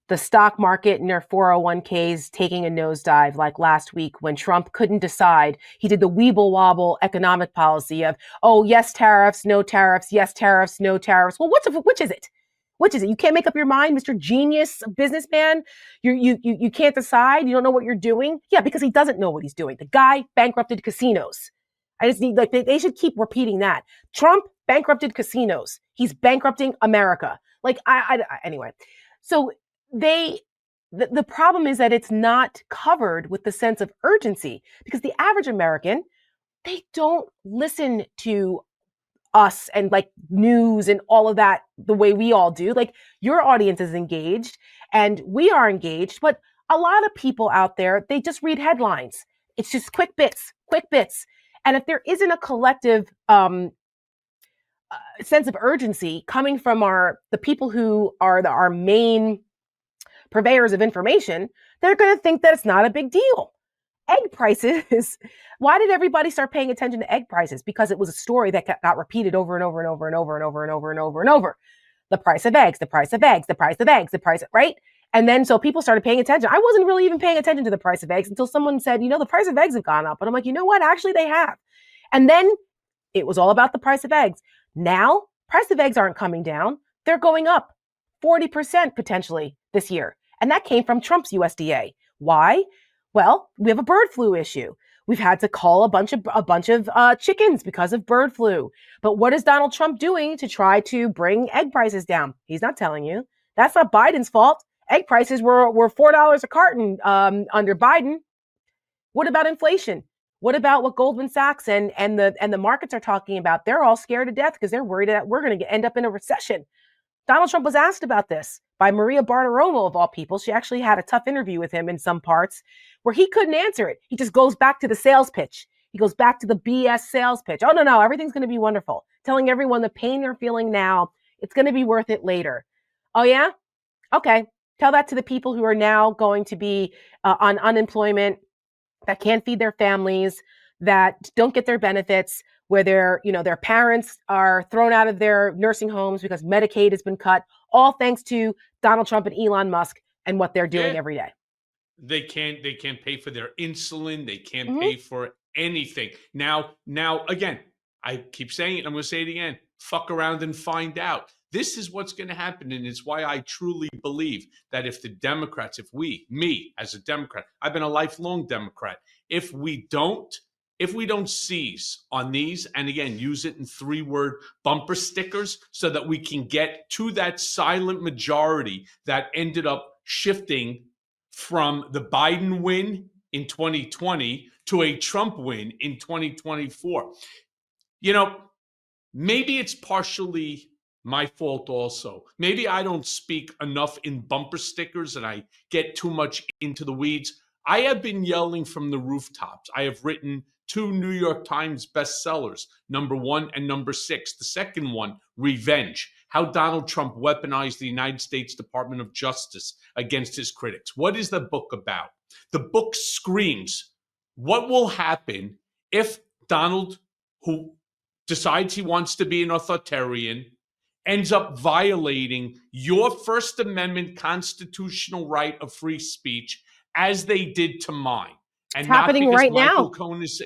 The stock market and their 401ks taking a nosedive like last week when Trump couldn't decide. He did the weeble wobble economic policy of, oh, yes, tariffs, no tariffs, yes, tariffs, no tariffs. Well, which is it? Which is it? You can't make up your mind, Mr. Genius businessman. You can't decide. You don't know what you're doing. Yeah, because he doesn't know what he's doing. The guy bankrupted casinos. I just need, like, they should keep repeating that. Trump bankrupted casinos. He's bankrupting America. Like, anyway. So the problem is that it's not covered with the sense of urgency, because the average American, they don't listen to us and like news and all of that the way we all do. Like, your audience is engaged and we are engaged, but a lot of people out there, they just read headlines. It's just quick bits. And if there isn't a collective sense of urgency coming from the people who are our main purveyors of information, they're going to think that it's not a big deal. Egg prices. Why did everybody start paying attention to egg prices? Because it was a story that got repeated over and over and over and over and over and over and over and over. The price of eggs, the price of eggs, the price of eggs, the price of, right? And then so people started paying attention. I wasn't really even paying attention to the price of eggs until someone said, the price of eggs have gone up. And I'm like, you know what? Actually, they have. And then it was all about the price of eggs. Now, price of eggs aren't coming down. They're going up 40% potentially this year. And that came from Trump's USDA. Why? Well, we have a bird flu issue. We've had to cull a bunch of chickens because of bird flu. But what is Donald Trump doing to try to bring egg prices down? He's not telling you. That's not Biden's fault. Egg prices were $4 a carton under Biden. What about inflation? What about what Goldman Sachs and the markets are talking about? They're all scared to death because they're worried that we're going to end up in a recession. Donald Trump was asked about this by Maria Bartiromo, of all people. She actually had a tough interview with him in some parts where he couldn't answer it. He just goes back to the sales pitch. He goes back to the BS sales pitch. Oh, no, everything's going to be wonderful. Telling everyone the pain they're feeling now, it's going to be worth it later. Oh, yeah? Okay. Tell that to the people who are now going to be on unemployment, that can't feed their families, that don't get their benefits, where their parents are thrown out of their nursing homes because Medicaid has been cut, all thanks to Donald Trump and Elon Musk and what they're doing every day. They can't pay for their insulin. They can't pay for anything. Now, again, I keep saying it. I'm going to say it again. Fuck around and find out. This is what's going to happen. And it's why I truly believe that if the Democrats, me as a Democrat, I've been a lifelong Democrat, if we don't seize on these, and again, use it in 3-word bumper stickers so that we can get to that silent majority that ended up shifting from the Biden win in 2020 to a Trump win in 2024. Maybe it's partially my fault also. Maybe I don't speak enough in bumper stickers and I get too much into the weeds. I have been yelling from the rooftops. I have written 2 New York Times bestsellers, number 1 and number 6. The second one, Revenge, how Donald Trump weaponized the United States Department of Justice against his critics. What is the book about? The book screams, what will happen if Donald, who decides he wants to be an authoritarian, ends up violating your First Amendment constitutional right of free speech as they did to mine. And it's not happening because right Michael now. Cohen is,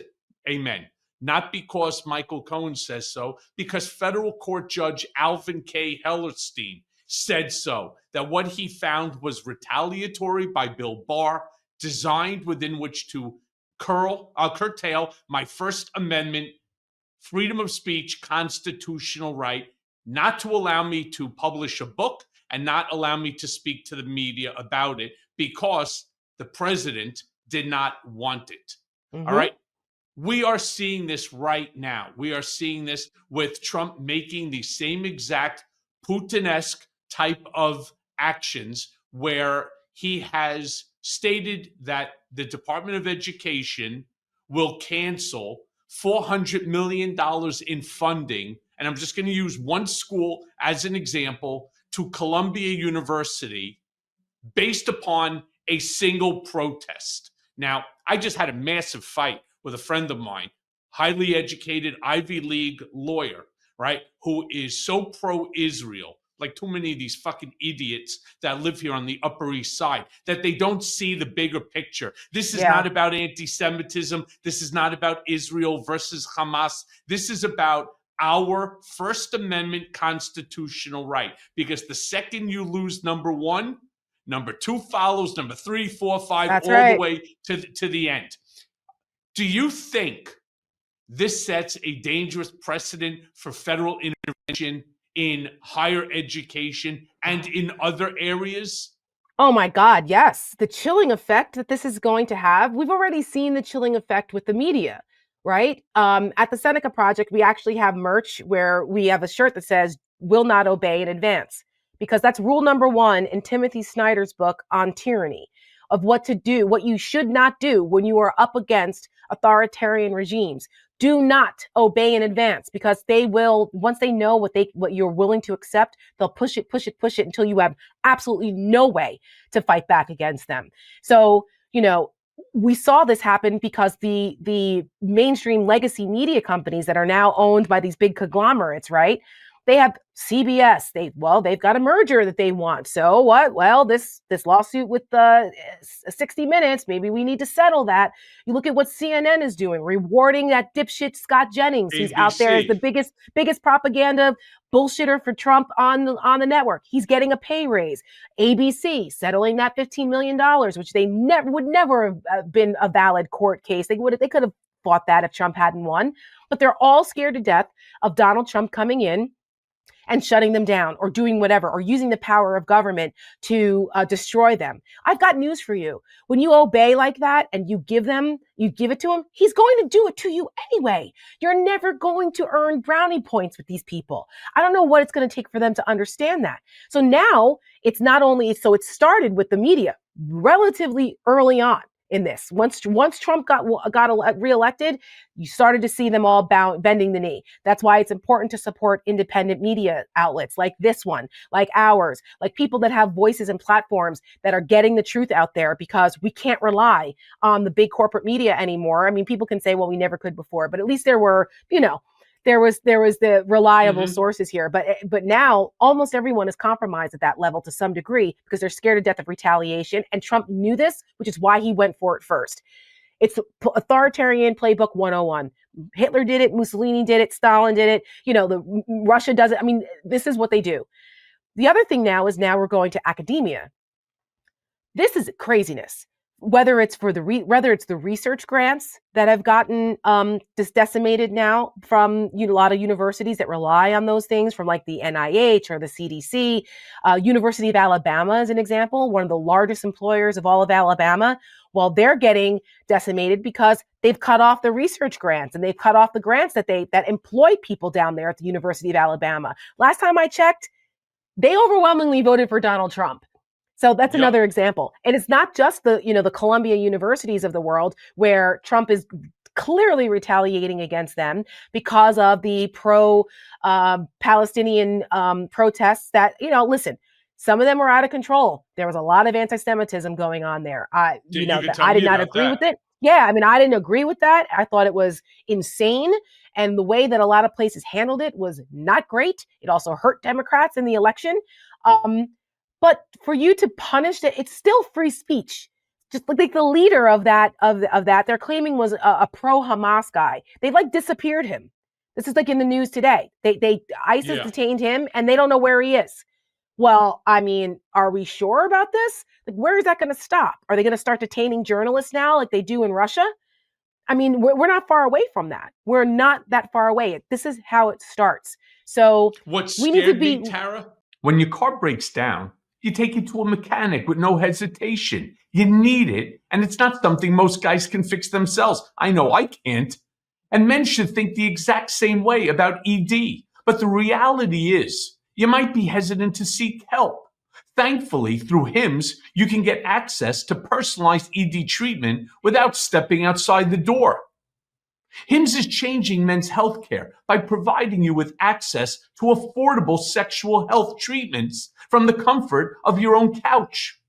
amen. Not because Michael Cohen says so, because federal court judge Alvin K. Hellerstein said so, that what he found was retaliatory by Bill Barr, designed within which to curtail my First Amendment freedom of speech constitutional right, not to allow me to publish a book and not allow me to speak to the media about it because the president did not want it. Mm-hmm. All right. We are seeing this right now. We are seeing this with Trump making the same exact Putin-esque type of actions where he has stated that the Department of Education will cancel $400 million in funding, and I'm just going to use one school as an example, to Columbia University based upon a single protest. Now, I just had a massive fight with a friend of mine, highly educated Ivy League lawyer, right, who is so pro-Israel, like too many of these fucking idiots that live here on the Upper East Side, that they don't see the bigger picture. This is not about anti-Semitism. This is not about Israel versus Hamas. This is about our First Amendment constitutional right. Because the second you lose number one, number two follows, number 3, 4, 5, That's all right. the way to the end. Do you think this sets a dangerous precedent for federal intervention in higher education and in other areas? Oh my God, yes. The chilling effect that this is going to have, we've already seen the chilling effect with the media, right? At the Seneca Project, we actually have merch where we have a shirt that says, "Will not obey in advance," because that's rule number 1 in Timothy Snyder's book on tyranny, of what to do, what you should not do when you are up against authoritarian regimes. Do not obey in advance, because they will, once they know what you're willing to accept, they'll push it until you have absolutely no way to fight back against them. So, we saw this happen because the mainstream legacy media companies that are now owned by these big conglomerates, right? They have CBS. They've got a merger that they want. So what? Well, this lawsuit with 60 Minutes, maybe we need to settle that. You look at what CNN is doing, rewarding that dipshit Scott Jennings, who's out there as the biggest propaganda bullshitter for Trump on the network. He's getting a pay raise. ABC settling that $15 million, which they would never have been a valid court case. They could have fought that if Trump hadn't won. But they're all scared to death of Donald Trump coming in and shutting them down or doing whatever, or using the power of government to destroy them. I've got news for you. When you obey like that and you give it to him, he's going to do it to you anyway. You're never going to earn brownie points with these people. I don't know what it's going to take for them to understand that. So now it's not only, so it started with the media relatively early on in this. Once Trump got reelected, you started to see them all bending the knee. That's why it's important to support independent media outlets like this one, like ours, like people that have voices and platforms that are getting the truth out there, because we can't rely on the big corporate media anymore. I mean, people can say, well, we never could before, but at least there were, there was the reliable sources here. But now almost everyone is compromised at that level to some degree because they're scared to death of retaliation. And Trump knew this, which is why he went for it first. It's authoritarian playbook 101. Hitler did it. Mussolini did it. Stalin did it. Russia does it. I mean, this is what they do. The other thing now we're going to academia. This is craziness. Whether it's for the research grants that have gotten decimated now from a lot of universities that rely on those things, from like the NIH or the CDC. University of Alabama is an example, one of the largest employers of all of Alabama. Well, they're getting decimated because they've cut off the research grants, and they've cut off the grants that employ people down there at the University of Alabama. Last time I checked, they overwhelmingly voted for Donald Trump. So that's another example. And it's not just the Columbia universities of the world where Trump is clearly retaliating against them because of the pro-Palestinian protests that, listen, some of them were out of control. There was a lot of anti-Semitism going on there. I did not agree with it. Yeah, I mean, I didn't agree with that. I thought it was insane. And the way that a lot of places handled it was not great. It also hurt Democrats in the election. But for you to punish it, it's still free speech. Just like the leader of that, they're claiming was a pro-Hamas guy. They like disappeared him. This is like in the news today. ISIS detained him and they don't know where he is. Well, I mean, are we sure about this? Like, where is that going to stop? Are they going to start detaining journalists now like they do in Russia? I mean, we're not far away from that. We're not that far away. This is how it starts. So what we need to be, Tara? When your car breaks down, you take it to a mechanic with no hesitation. You need it, and it's not something most guys can fix themselves. I know I can't. And men should think the exact same way about ED. But the reality is, you might be hesitant to seek help. Thankfully, through HIMSS, you can get access to personalized ED treatment without stepping outside the door. HIMSS is changing men's healthcare by providing you with access to affordable sexual health treatments from the comfort of your own couch.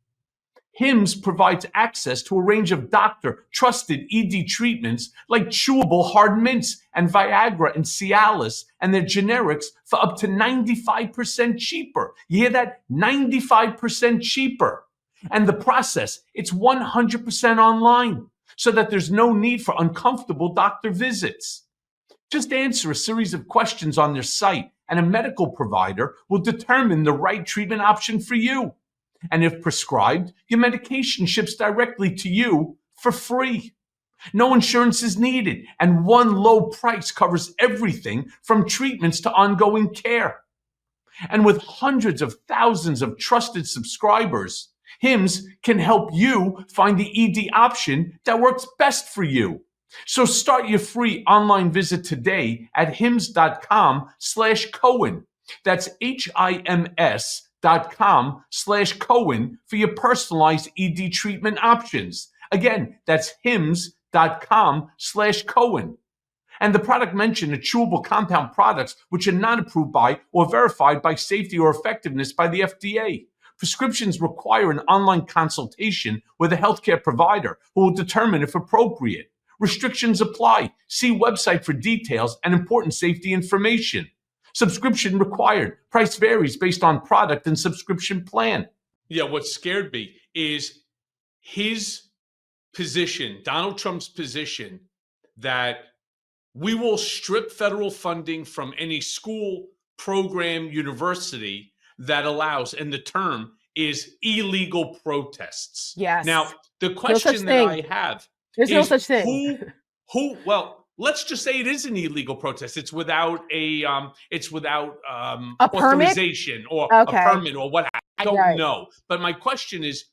HIMSS provides access to a range of doctor-trusted ED treatments like chewable hard mints and Viagra and Cialis and their generics for up to 95% cheaper. You hear that? 95% cheaper. And the process, it's 100% online, so that there's no need for uncomfortable doctor visits. Just answer a series of questions on their site, and a medical provider will determine the right treatment option for you. And if prescribed, your medication ships directly to you for free. No insurance is needed, and one low price covers everything from treatments to ongoing care. And with hundreds of thousands of trusted subscribers, HIMSS can help you find the ED option that works best for you. So start your free online visit today at hims.com/Cohen. That's HIMS.com/Cohen for your personalized ED treatment options. Again, that's hims.com/Cohen. And the product mentioned are chewable compound products which are not approved by or verified by safety or effectiveness by the FDA. Prescriptions require an online consultation with a healthcare provider who will determine if appropriate. Restrictions apply. See website for details and important safety information. Subscription required. Price varies based on product and subscription plan. Yeah, what scared me is his position, Donald Trump's position, that we will strip federal funding from any school, program, university that allows, and the term is illegal protests. Yes. Now, the question that I have There's is no such thing. well, let's just say it is an illegal protest. It's without a authorization or a permit or what. I don't know. But my question is,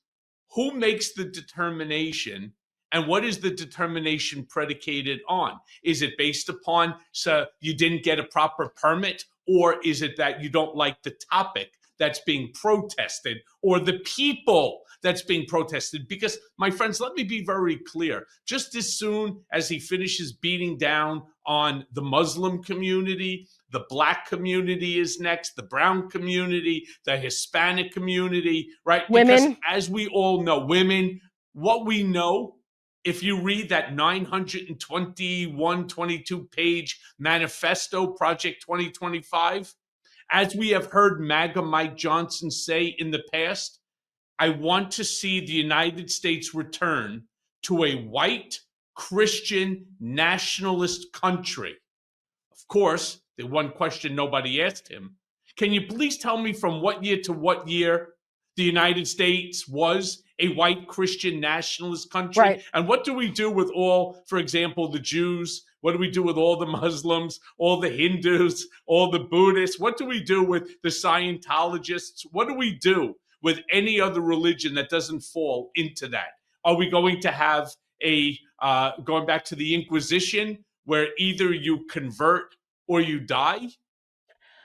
who makes the determination, and what is the determination predicated on? Is it based upon you didn't get a proper permit, or is it that you don't like the topic that's being protested or the people that's being protested? Because, my friends, let me be very clear. Just as soon as he finishes beating down on the Muslim community, the Black community is next, the brown community, the Hispanic community, right? Women. Because as we all know, women, what we know, if you read that 22 page manifesto, Project 2025, as we have heard MAGA Mike Johnson say in the past, I want to see the United States return to a white, Christian, nationalist country. Of course, the one question nobody asked him, can you please tell me from what year to what year the United States was a white Christian nationalist country? Right. And what do we do with all, for example, the Jews? What do we do with all the Muslims, all the Hindus, all the Buddhists? What do we do with the Scientologists? What do we do with any other religion that doesn't fall into that? Are we going to have going back to the Inquisition, where either you convert or you die?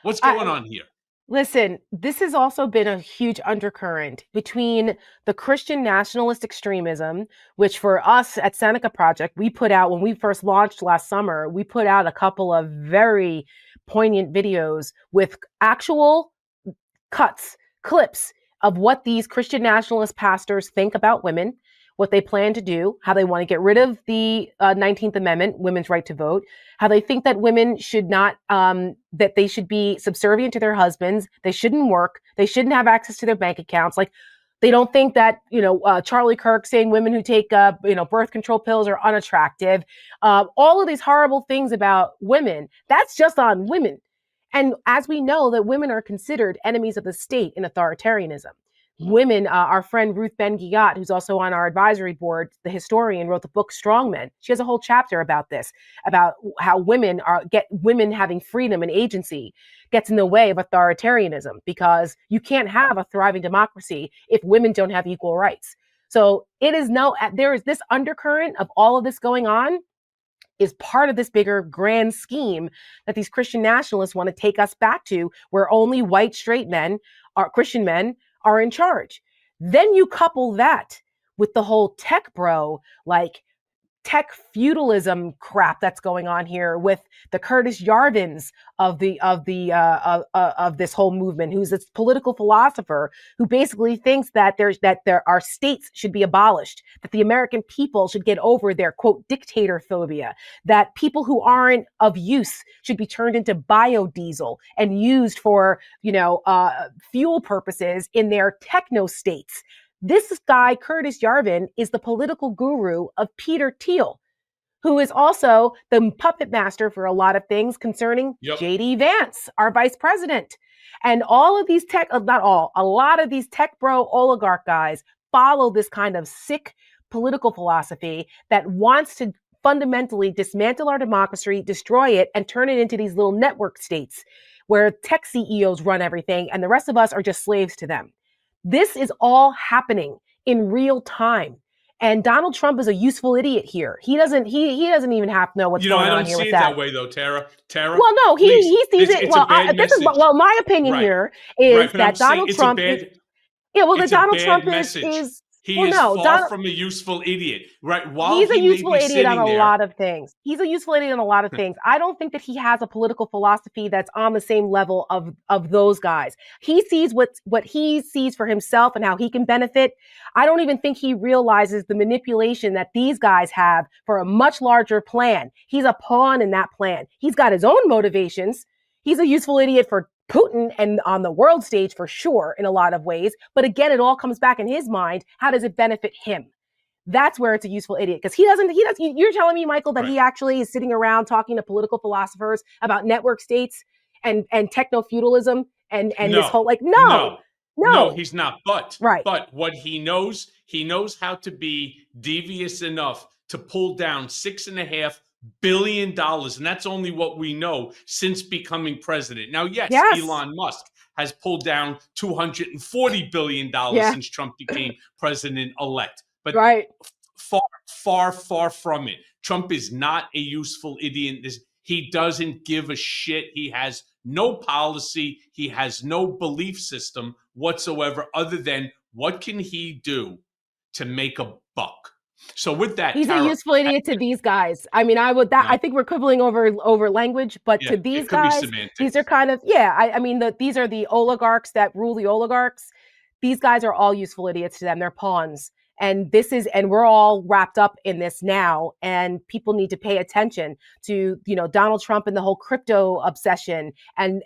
What's going on here? Listen, this has also been a huge undercurrent between the Christian nationalist extremism, which for us at Seneca Project, we put out when we first launched last summer, we put out a couple of very poignant videos with actual clips of what these Christian nationalist pastors think about women, what they plan to do, how they want to get rid of the 19th Amendment, women's right to vote, how they think that women should not, that they should be subservient to their husbands, they shouldn't work, they shouldn't have access to their bank accounts. Like, they don't think that, Charlie Kirk saying women who take, birth control pills are unattractive. All of these horrible things about women, that's just on women. And as we know that women are considered enemies of the state in authoritarianism. Women, our friend Ruth Ben-Ghiat, who's also on our advisory board, the historian, wrote the book Strong Men. She has a whole chapter about this, about how women having freedom and agency gets in the way of authoritarianism, because you can't have a thriving democracy if women don't have equal rights. So there is this undercurrent of all of this going on is part of this bigger grand scheme that these Christian nationalists want to take us back to, where only white straight men, Christian men, are in charge. Then you couple that with the whole tech bro, like tech feudalism crap that's going on here with the Curtis Yarvins of this whole movement, who's this political philosopher who basically thinks that our states should be abolished, that the American people should get over their quote dictator phobia, that people who aren't of use should be turned into biodiesel and used for fuel purposes in their techno states. This guy, Curtis Yarvin, is the political guru of Peter Thiel, who is also the puppet master for a lot of things concerning J.D. Vance, our vice president. And all of these a lot of these tech bro oligarch guys follow this kind of sick political philosophy that wants to fundamentally dismantle our democracy, destroy it, and turn it into these little network states where tech CEOs run everything and the rest of us are just slaves to them. This is all happening in real time. And Donald Trump is a useful idiot here. He doesn't even have to know what's going on here with that. I don't see it that way though, Tara. Well, no, he sees it. Well, my opinion here is that Donald Trump is. Yeah, well, the Donald Trump is. He is far from a useful idiot, right? While he's a useful idiot on a lot of things. He's a useful idiot on a lot of things. I don't think that he has a political philosophy that's on the same level of those guys. He sees what he sees for himself and how he can benefit. I don't even think he realizes the manipulation that these guys have for a much larger plan. He's a pawn in that plan. He's got his own motivations. He's a useful idiot for Putin and on the world stage for sure in a lot of ways. But again, it all comes back in his mind. How does it benefit him? That's where it's a useful idiot, because he doesn't, you're telling me, Michael, that he actually is sitting around talking to political philosophers about network states and techno-feudalism and this whole, No, he's not. But what he knows how to be devious enough to pull down $6.5 billion, and that's only what we know since becoming president. Now, yes. Elon Musk has pulled down $240 billion since Trump became president-elect. But far from it. Trump is not a useful idiot. He doesn't give a shit. He has no policy. He has no belief system whatsoever other than what can he do to make a buck. So with that, he's a useful idiot to these guys. I mean, I think we're quibbling over language, but to these guys, these are kind of these are the oligarchs that rule the oligarchs. These guys are all useful idiots to them. They're pawns. And we're all wrapped up in this now, and people need to pay attention to, Donald Trump and the whole crypto obsession and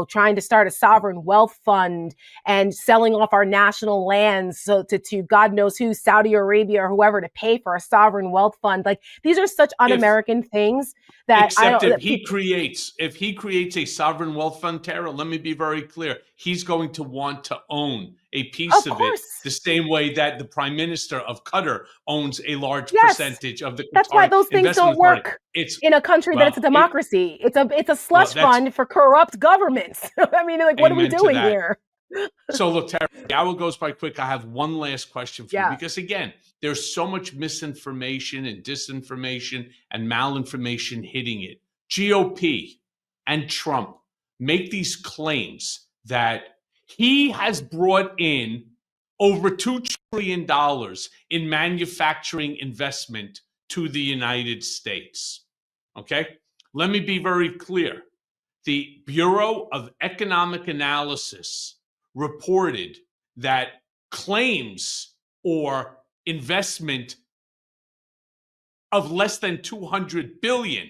trying to start a sovereign wealth fund and selling off our national lands to God knows who, Saudi Arabia or whoever, to pay for a sovereign wealth fund. Like, these are such un-American things that if he creates a sovereign wealth fund, Tara, let me be very clear. He's going to want to own a piece of it the same way that the prime minister of Qatar owns a large percentage of the Qatar. That's why those things don't work in a country that's a democracy. It's a slush fund for corrupt governments. I mean, what are we doing here? So look, Tara, the hour goes by quick. I have one last question for you, because again, there's so much misinformation and disinformation and malinformation hitting it. GOP and Trump make these claims that he has brought in over $2 trillion in manufacturing investment to the United States. Okay? Let me be very clear. The Bureau of Economic Analysis reported that claims or investment of less than 200 billion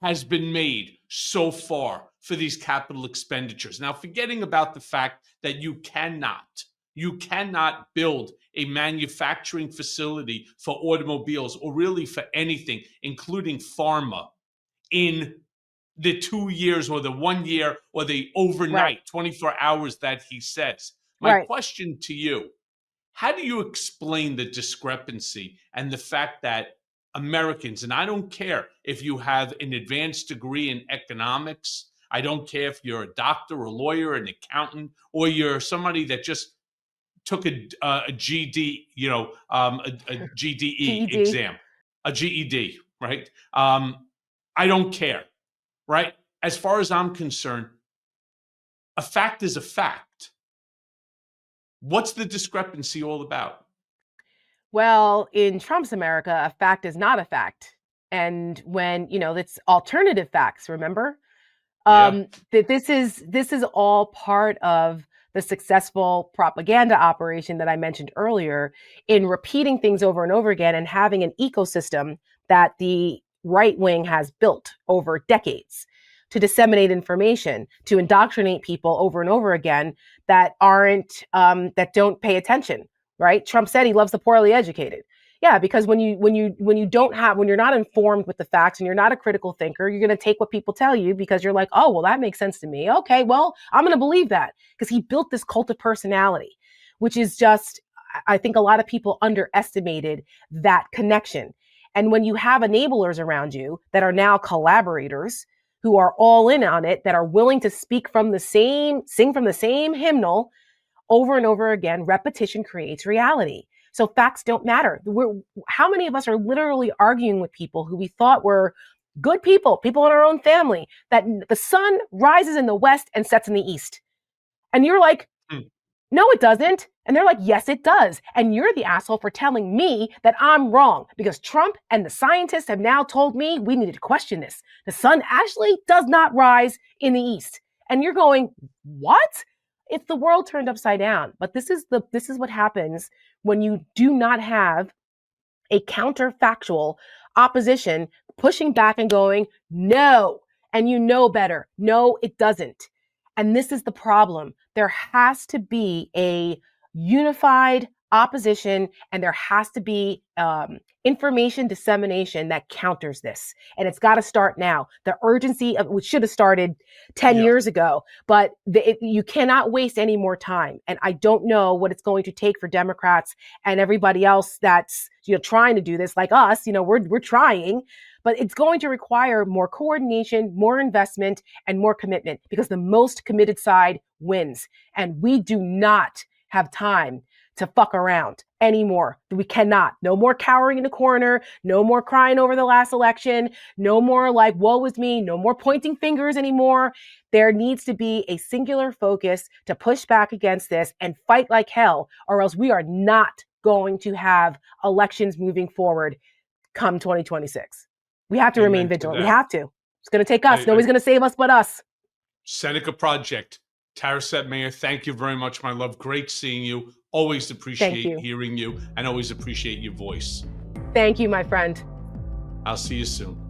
has been made so far for these capital expenditures. Now, forgetting about the fact that you cannot build a manufacturing facility for automobiles or really for anything, including pharma, in the 2 years or the 1 year or the overnight 24 hours that he says. My question to you, how do you explain the discrepancy and the fact that Americans, and I don't care if you have an advanced degree in economics, I don't care if you're a doctor, a lawyer, an accountant, or you're somebody that just took a GD, a GDE exam, a GED, right? I don't care, right? As far as I'm concerned, a fact is a fact. What's the discrepancy all about? Well, in Trump's America, a fact is not a fact. And when, it's alternative facts, remember? That this is all part of the successful propaganda operation that I mentioned earlier in repeating things over and over again and having an ecosystem that the right wing has built over decades to disseminate information, to indoctrinate people over and over again that that don't pay attention. Right? Trump said he loves the poorly educated. Yeah, because when you're not informed with the facts and you're not a critical thinker, you're going to take what people tell you because you're like, oh, well, that makes sense to me. Okay, well, I'm going to believe that because he built this cult of personality, which is just, I think a lot of people underestimated that connection. And when you have enablers around you that are now collaborators who are all in on it, that are willing to sing from the same hymnal, over and over again, repetition creates reality. So facts don't matter. How many of us are literally arguing with people who we thought were good people in our own family, that the sun rises in the west and sets in the east? And you're like, no, it doesn't. And they're like, yes, it does. And you're the asshole for telling me that I'm wrong because Trump and the scientists have now told me we need to question this. The sun actually does not rise in the east. And you're going, what? It's the world turned upside down. But this is what happens when you do not have a counterfactual opposition pushing back and going, no, and you know better. No, it doesn't. And this is the problem. There has to be a unified opposition and there has to be information dissemination that counters this. And it's got to start now. The urgency of which should have started 10 years ago, but you cannot waste any more time. And I don't know what it's going to take for Democrats and everybody else that's trying to do this, like us. We're trying, but it's going to require more coordination, more investment, and more commitment because the most committed side wins. And we do not have time to fuck around anymore. We cannot. No more cowering in the corner. No more crying over the last election. No more like, woe is me. No more pointing fingers anymore. There needs to be a singular focus to push back against this and fight like hell, or else we are not going to have elections moving forward come 2026. We have to remain vigilant. We have to. It's going to take us. Nobody's going to save us but us. Seneca Project. Tara Setmayer, thank you very much, my love. Great seeing you. Always appreciate hearing you and always appreciate your voice. Thank you, my friend. I'll see you soon.